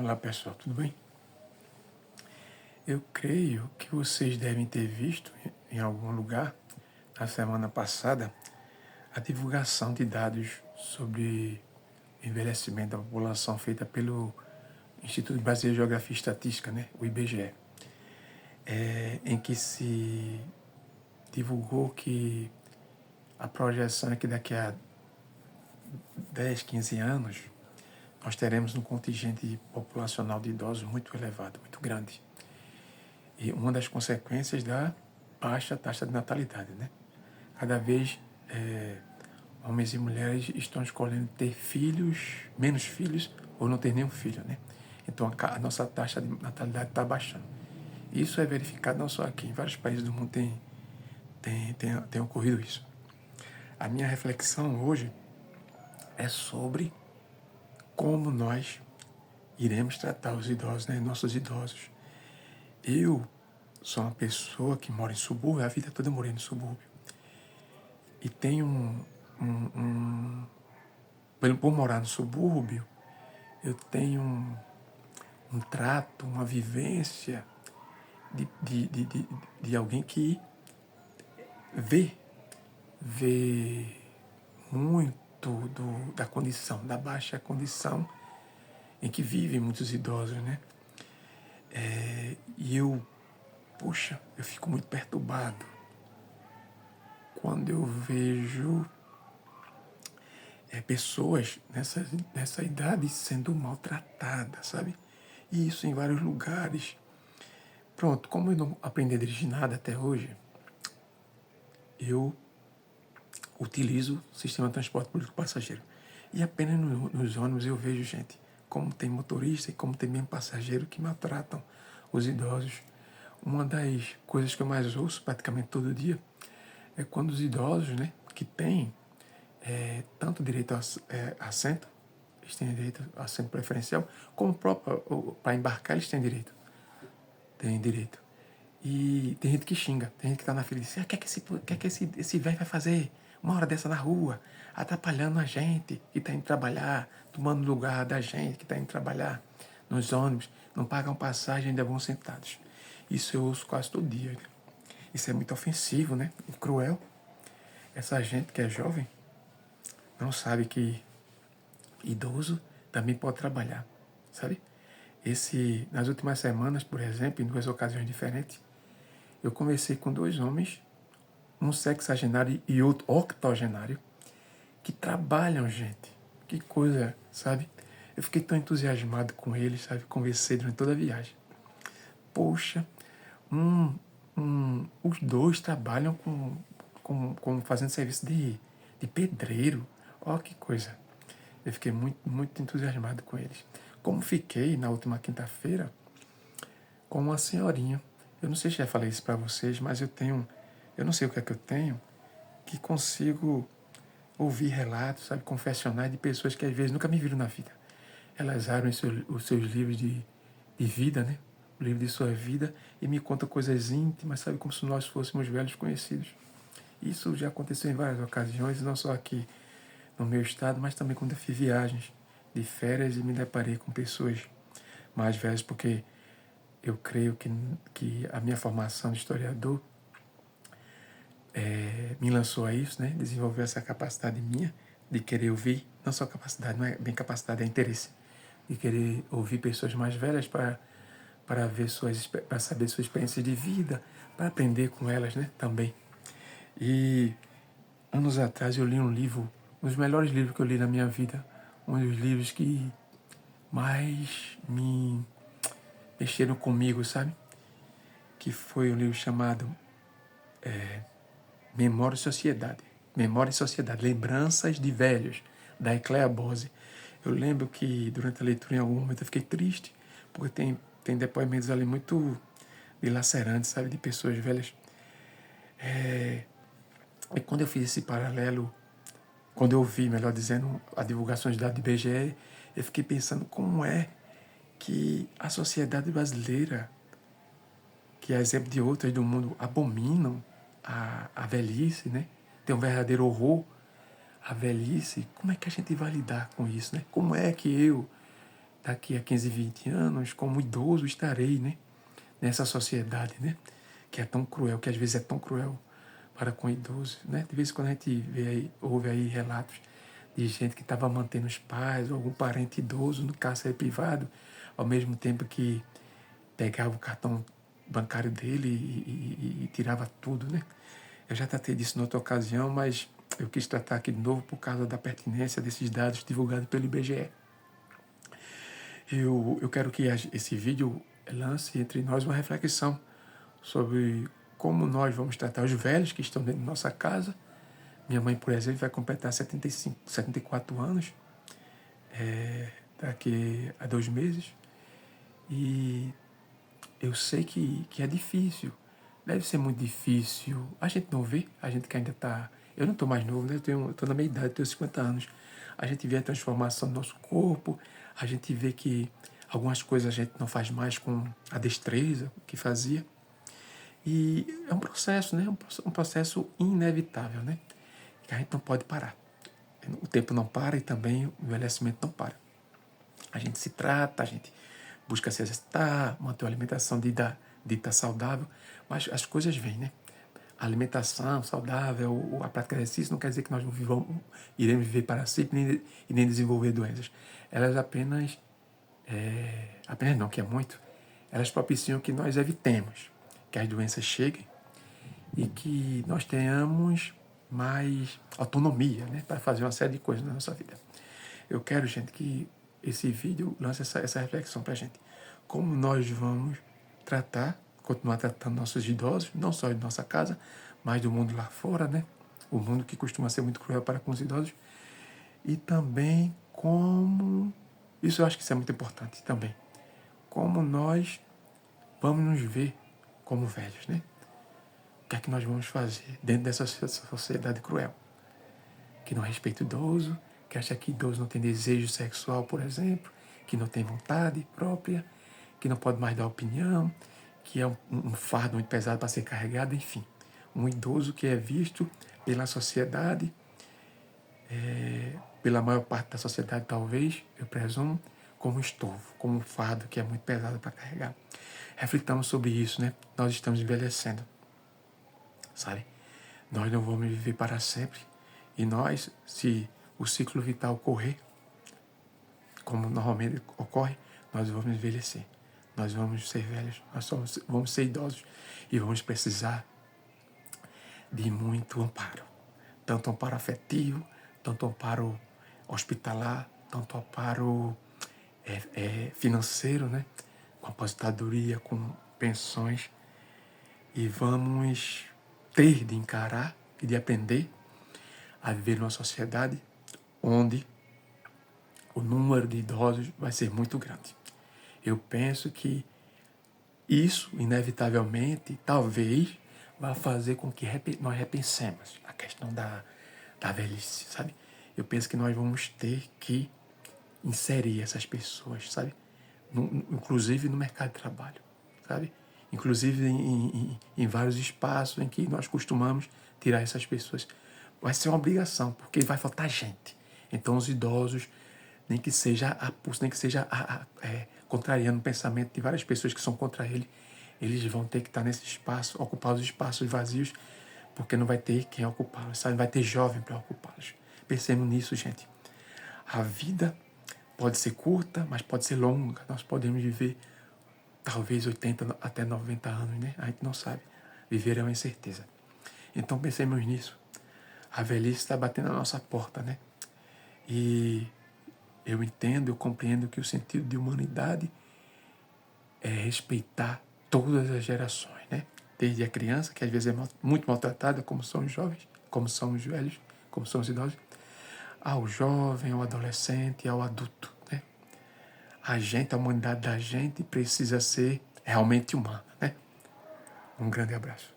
Olá pessoal, tudo bem? Eu creio que vocês devem ter visto em algum lugar, na semana passada, a divulgação de dados sobre envelhecimento da população feita pelo Instituto Brasileiro de Geografia e Estatística, né? O IBGE, em que se divulgou que a projeção é que daqui a 10, 15 anos nós teremos um contingente populacional de idosos muito elevado, muito grande. E uma das consequências da baixa taxa de natalidade, né? Cada vez homens e mulheres estão escolhendo ter filhos, menos filhos, ou não ter nenhum filho, né? Então a nossa taxa de natalidade está baixando. Isso é verificado não só aqui, em vários países do mundo tem ocorrido isso. A minha reflexão hoje é sobre como nós iremos tratar os idosos, né? Nossos idosos. Eu sou uma pessoa que mora em subúrbio, a vida toda eu morei no subúrbio. E tenho por morar no subúrbio, eu tenho um trato, uma vivência de alguém que vê, vê muito da condição, da baixa condição em que vivem muitos idosos, né? E eu fico muito perturbado quando eu vejo pessoas nessa idade sendo maltratadas, sabe? E isso em vários lugares. Pronto, como eu não aprendi a dirigir nada até hoje, eu utilizo o sistema de transporte público passageiro. E apenas nos ônibus eu vejo, gente, como tem motorista e como tem mesmo passageiro que maltratam os idosos. Uma das coisas que eu mais ouço praticamente todo dia é quando os idosos, né, que têm tanto direito a assento, eles têm direito a assento preferencial, como próprio para embarcar eles têm direito. Tem direito. E tem gente que xinga, tem gente que está na fila e diz, o que é que esse velho vai fazer uma hora dessa na rua, atrapalhando a gente que está indo trabalhar, tomando lugar da gente que está indo trabalhar nos ônibus, não pagam passagem, ainda vão sentados. Isso eu ouço quase todo dia. Isso é muito ofensivo, né? E cruel. Essa gente que é jovem não sabe que idoso também pode trabalhar, sabe? Nas últimas semanas, por exemplo, em duas ocasiões diferentes, eu conversei com dois homens, um sexagenário e outro octogenário, que trabalham, gente. Que coisa, sabe? Eu fiquei tão entusiasmado com eles, sabe? Conversei durante toda a viagem. Poxa, os dois trabalham fazendo serviço de pedreiro. Ó, que coisa. Eu fiquei muito, muito entusiasmado com eles. Como fiquei na última quinta-feira com uma senhorinha. Eu não sei se já falei isso para vocês, mas eu não sei o que é que eu tenho, que consigo ouvir relatos, sabe, confessionais de pessoas que às vezes nunca me viram na vida. Elas abrem os seus livros de vida, né? O livro de sua vida, e me contam coisas íntimas, sabe, como se nós fôssemos velhos conhecidos. Isso já aconteceu em várias ocasiões, não só aqui no meu estado, mas também quando eu fiz viagens de férias e me deparei com pessoas mais velhas, porque eu creio que a minha formação de historiador me lançou a isso, né? Desenvolveu essa capacidade minha de querer ouvir, não só capacidade, não é bem capacidade, é interesse, de querer ouvir pessoas mais velhas para saber suas experiências de vida, para aprender com elas, né? Também. E anos atrás eu li um livro, um dos melhores livros que eu li na minha vida, um dos livros que mais me mexeram comigo, sabe? Que foi um livro chamado Memória e Sociedade. Memória e Sociedade, Lembranças de Velhos, da Ecléa Bose. Eu lembro que durante a leitura, em algum momento, eu fiquei triste, porque tem depoimentos ali muito dilacerantes, sabe, de pessoas velhas. E quando eu fiz esse paralelo, quando eu vi, melhor dizendo, a divulgação de dados do IBGE, eu fiquei pensando como é que a sociedade brasileira, que é exemplo de outras do mundo, abominam a velhice, né? Tem um verdadeiro horror à velhice. Como é que a gente vai lidar com isso, né? Como é que eu, daqui a 15, 20 anos, como idoso estarei, né? Nessa sociedade, né? Que é tão cruel, que às vezes é tão cruel para com idosos, né? De vez em quando a gente vê aí, ouve aí relatos de gente que estava mantendo os pais ou algum parente idoso no cárcere privado, ao mesmo tempo que pegava o cartão bancário dele e tirava tudo, né? Eu já tratei disso em outra ocasião, mas eu quis tratar aqui de novo por causa da pertinência desses dados divulgados pelo IBGE. Eu quero que esse vídeo lance entre nós uma reflexão sobre como nós vamos tratar os velhos que estão dentro da nossa casa. Minha mãe, por exemplo, vai completar 74 anos daqui a 2 meses. E eu sei que é difícil. Deve ser muito difícil. A gente não vê, a gente que ainda está... Eu não estou mais novo, né? Eu estou na meia idade, tenho 50 anos. A gente vê a transformação do nosso corpo, a gente vê que algumas coisas a gente não faz mais com a destreza que fazia. E é um processo, né? Um processo inevitável, né? Que a gente não pode parar. O tempo não para e também o envelhecimento não para. A gente se trata, a gente busca se exercitar, manter uma alimentação dita saudável, mas as coisas vêm, né? A alimentação saudável, a prática de exercício não quer dizer que nós iremos viver para sempre e nem desenvolver doenças. Elas apenas não, que é muito, elas propiciam que nós evitemos que as doenças cheguem e que nós tenhamos mais autonomia, né, para fazer uma série de coisas na nossa vida. Eu quero, gente, que esse vídeo lance essa reflexão para a gente. Como nós vamos continuar tratando nossos idosos, não só de nossa casa, mas do mundo lá fora, né? O mundo que costuma ser muito cruel para com os idosos. E também como... Isso eu acho que isso é muito importante também. Como nós vamos nos ver como velhos, né? O que é que nós vamos fazer dentro dessa sociedade cruel? Que não respeita o idoso, que acha que idoso não tem desejo sexual, por exemplo, que não tem vontade própria, que não pode mais dar opinião, que é um fardo muito pesado para ser carregado, enfim. Um idoso que é visto pela sociedade, pela maior parte da sociedade talvez, eu presumo, como estorvo, como um fardo que é muito pesado para carregar. Reflitamos sobre isso, né? Nós estamos envelhecendo, sabe? Nós não vamos viver para sempre. E nós, se o ciclo vital correr, como normalmente ocorre, nós vamos envelhecer. Nós vamos ser velhos, vamos ser idosos e vamos precisar de muito amparo. Tanto amparo afetivo, tanto amparo hospitalar, tanto amparo financeiro, né? Com aposentadoria, com pensões. E vamos ter de encarar e de aprender a viver numa sociedade onde o número de idosos vai ser muito grande. Eu penso que isso, inevitavelmente, talvez, vá fazer com que nós repensemos a questão da velhice, sabe? Eu penso que nós vamos ter que inserir essas pessoas, sabe? Inclusive no mercado de trabalho, sabe? Inclusive em vários espaços em que nós costumamos tirar essas pessoas. Vai ser uma obrigação, porque vai faltar gente. Então os idosos, nem que seja contrariando o pensamento de várias pessoas que são contra ele, eles vão ter que estar nesse espaço, ocupar os espaços vazios, porque não vai ter quem ocupá-los, sabe? Não vai ter jovem para ocupá-los. Pensemos nisso, gente. A vida pode ser curta, mas pode ser longa. Nós podemos viver talvez 80 até 90 anos, né? A gente não sabe. Viver é uma incerteza. Então pensemos nisso. A velhice está batendo na nossa porta, né? E eu entendo, eu compreendo que o sentido de humanidade é respeitar todas as gerações, né? Desde a criança, que às vezes é muito maltratada, como são os jovens, como são os velhos, como são os idosos, ao jovem, ao adolescente, ao adulto, né? A humanidade da gente precisa ser realmente humana, né? Um grande abraço.